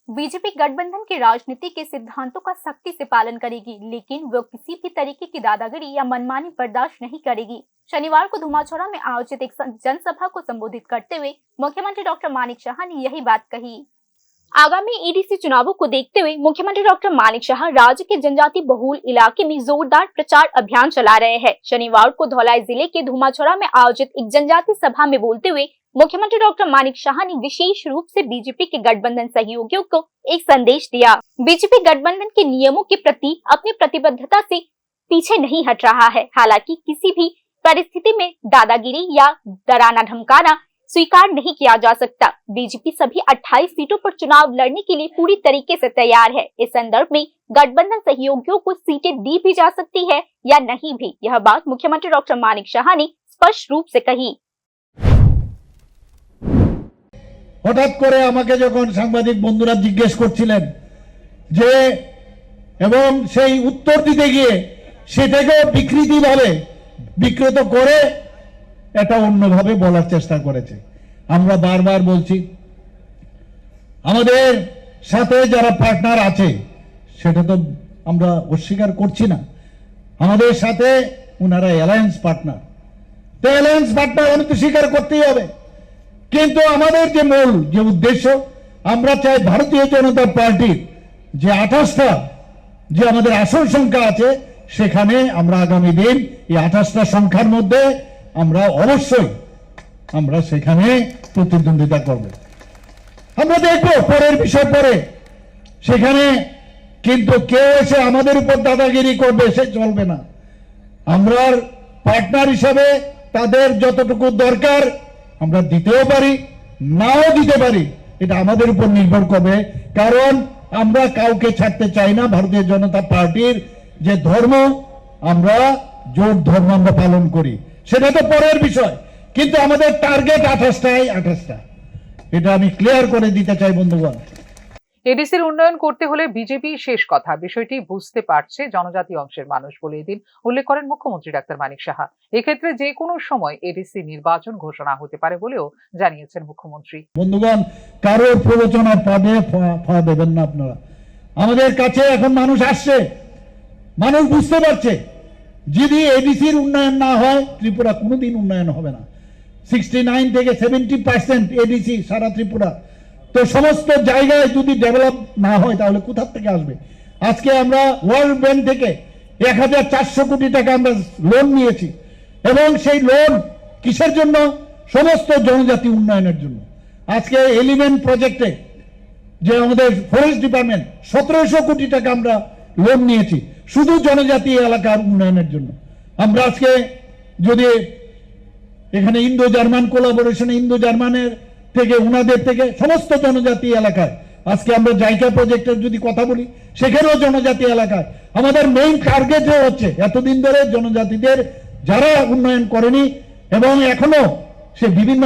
BJP गठबंधन की राजनीति के सिद्धांतों का सख्ती से पालन करेगी, लेकिन वो किसी भी तरीके की दादागिरी या मनमानी बर्दाश्त नहीं करेगी। शनिवार को धुमाछोड़ा में आयोजित एक जनसभा को संबोधित करते हुए मुख्यमंत्री डॉक्टर मानिक शाह ने यही बात कही। आगामी ईडीसी चुनावों को देखते हुए मुख्यमंत्री डॉक्टर मानिक शाह राज्य के जनजाति बहुल इलाके में जोरदार प्रचार अभियान चला रहे हैं। शनिवार को धौलाई जिले के धुमाछोड़ा में आयोजित एक जनजाति सभा में बोलते हुए मुख्यमंत्री डॉक्टर मानिक शाह ने विशेष रूप से बीजेपी के गठबंधन सहयोगियों को एक संदेश दिया। बीजेपी गठबंधन के नियमों के प्रति अपनी प्रतिबद्धता से पीछे नहीं हट रहा है। हालांकि किसी भी परिस्थिति में दादागिरी या डराना धमकाना स्वीकार नहीं किया जा सकता। बीजेपी सभी 28 सीटों पर चुनाव लड़ने के लिए पूरी तरीके से तैयार है। इस संदर्भ में गठबंधन सहयोगियों को सीटें दी भी जा सकती है या नहीं भी, यह बात मुख्यमंत्री डॉक्टर मानिक शाह ने स्पष्ट रूप से कही। হঠাৎ করে আমাকে যখন সাংবাদিক বন্ধুরা জিজ্ঞেস করছিলেন যে এবং সেই উত্তর দিতে গিয়ে সেটাকে বিকৃতিভাবে বিকৃত করে এটা অন্যভাবে বলার চেষ্টা করেছে। আমরা বারবার বলছি আমাদের সাথে যারা পার্টনার আছে সেটা তো আমরা অস্বীকার করছি না, আমাদের সাথে ওনারা অ্যালায়েন্স পার্টনার, তো অ্যালায়েন্স পার্টনার আমাদের স্বীকার করতেই হবে। কিন্তু আমাদের যে মূল যে উদ্দেশ্য, আমরা চাই ভারতীয় জনতা পার্টির যে 28টা যে আমাদের আসন সংখ্যা আছে সেখানে আমরা আগামী দিন এই 28টা সংখ্যার মধ্যে আমরা অবশ্যই আমরা সেখানে প্রতিদ্বন্দ্বিতা করব। আমরা দেখব পরের বিষয় পরে, সেখানে কিন্তু কেউ এসে আমাদের উপর দাদাগিরি করবে সে চলবে না। আমরা পার্টনার হিসাবে তাদের যতটুকু দরকার আমরা দিতেও পারি, নাও দিতে পারি, এটা আমাদের উপর নির্ভর করবে। কারণ আমরা কাউকে ছাড়তে চাই না। ভারতীয় জনতা পার্টির যে ধর্ম, আমরা জোট ধর্ম আমরা পালন করি, সেটা তো পরের বিষয়, কিন্তু আমাদের টার্গেট 28টাই 28টা, এটা আমি ক্লিয়ার করে দিতে চাই বন্ধুগণ। এডিসির উন্নয়ন করতে হলে বিজেপি শেষ কথা বিষয়টি বুঝতে পারছে জনজাতি অংশের মানুষ বলে এদিন উল্লেখ করেন মুখ্যমন্ত্রী ডাক্তার মানিক শাহ। এক্ষেত্রে যে কোনো সময় এডিসি নির্বাচন ঘোষণা হতে পারে বলেও জানিয়েছেন মুখ্যমন্ত্রী। বন্ধুগণ, কারোর প্ররোচনার পাবে ফা দেবেন না আপনারা। আমাদের কাছে এখন মানুষ আসছে, মানুষ বুঝতে পারছে যদি এডিসির উন্নয়ন না হয় ত্রিপুরা কোনোদিন উন্নয়ন হবে না। 69 থেকে 70% এডিসি সারা ত্রিপুরা, তো সমস্ত জায়গায় যদি ডেভেলপ না হয় তাহলে কোথা থেকে আসবে? আজকে আমরা ওয়ার্ল্ড ব্যাংক থেকে 1400 কোটি টাকা আমরা লোন নিয়েছি, এবং সেই লোন কিসের জন্য? সমস্ত জনজাতি উন্নয়নের জন্য। আজকে এলিমেন্ট প্রজেক্টে যে আমাদের ফরেস্ট ডিপার্টমেন্ট 1700 কোটি টাকা আমরা লোন নিয়েছি শুধু জনজাতি এলাকার উন্নয়নের জন্য। আমরা আজকে যদি এখানে ইন্দো জার্মান কোলাবোরেশন, ইন্দো জার্মানের থেকে ওনাদের থেকে সমস্ত জনজাতি এলাকায় আজকে আমরা জায়গা প্রজেক্টের যদি কথা বলি সেখানেও জনজাতি এলাকায় আমাদের মেইন টার্গেট হচ্ছে এতদিন ধরে জনজাতিদের যারা উন্নয়ন করেনি এবং এখনো সে বিভিন্ন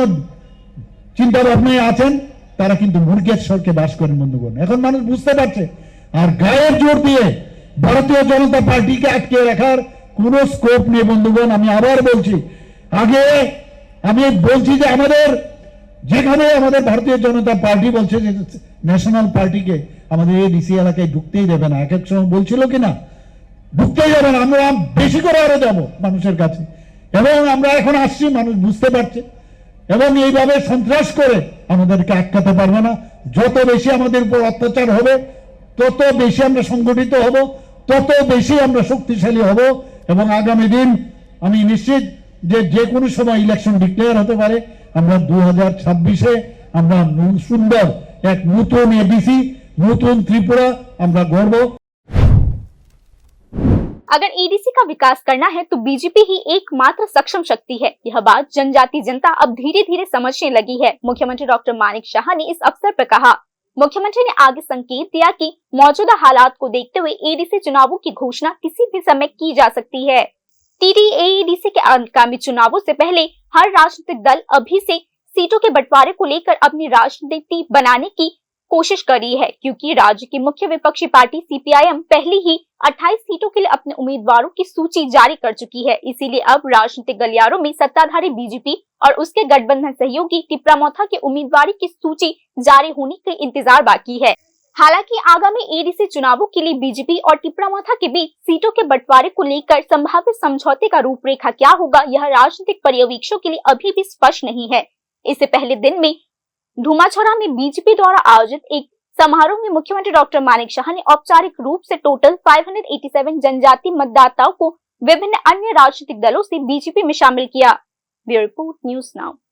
চিন্তা ভাবনায় আছেন তারা কিন্তু মুরগেশ্বরকে বাস করেন। বন্ধুগণ, এখন মানুষ বুঝতে পারছে, আর গায়ের জোর দিয়ে ভারতীয় জনতা পার্টিকে আটকে রাখার কোনো স্কোপ নেই। বন্ধুগণ, আমি আবার বলছি, আগে আমি বলছি যে আমাদের যেখানে আমাদের ভারতীয় জনতা পার্টি বলছে যে ন্যাশনাল পার্টিকে আমাদের এই ডিসি এলাকায় ঢুকতেই দেবে না, এক এক সময় বলছিল কিনা ঢুকতেই যাবে না, আমরা বেশি করে আরো যাবো মানুষের কাছে, এবং আমরা এখন আসছি, মানুষ বুঝতে পারছে, এবং এইভাবে সন্ত্রাস করে আমাদেরকে আটকাতে পারবে না। যত বেশি আমাদের উপর অত্যাচার হবে তত বেশি আমরা সংগঠিত হব, তত বেশি আমরা শক্তিশালী হব, এবং আগামী দিন আমি নিশ্চিত যে কোনো সময় ইলেকশন ডিক্লেয়ার হতে পারে। আমরা 2026-এ আমরা সুন্দর এক নতুন एडीसी, नतून त्रिपुरा আমরা গড়ব। अगर एडीसी का विकास करना है तो बीजेपी ही एकमात्र सक्षम शक्ति है। यह बात जनजाति जनता अब धीरे धीरे समझने लगी है। मुख्यमंत्री डॉक्टर मानिक शाह ने इस अवसर पर कहा। मुख्यमंत्री ने आगे संकेत दिया कि मौजूदा हालात को देखते हुए एडीसी चुनावों की घोषणा किसी भी समय की जा सकती है। टीटीएडीसी के आगामी चुनावों से पहले हर राजनीतिक दल अभी से सीटों के बंटवारे को लेकर अपनी राजनीति बनाने की कोशिश कर रही है, क्योंकि राज्य की मुख्य विपक्षी पार्टी सीपीआईएम पहले ही 28 सीटों के लिए अपने उम्मीदवारों की सूची जारी कर चुकी है। इसीलिए अब राजनीतिक गलियारों में सत्ताधारी बीजेपी और उसके गठबंधन सहयोगी टिप्रामोथा के उम्मीदवार की सूची जारी होने के इंतजार बाकी है। हालांकि आगामी एडीसी चुनावों के लिए बीजेपी और टिपरामाथा के बीच सीटों के बंटवारे को लेकर संभावित समझौते का रूपरेखा क्या होगा, यह राजनीतिक पर्यवेक्षकों के लिए अभी भी स्पष्ट नहीं है। इससे पहले दिन में धुमाछोरा में बीजेपी द्वारा आयोजित एक समारोह में मुख्यमंत्री डॉक्टर मानिक शाह ने औपचारिक रूप से टोटल 587 जनजाति मतदाताओं को विभिन्न अन्य राजनीतिक दलों से बीजेपी में शामिल किया। Bureau report, news now.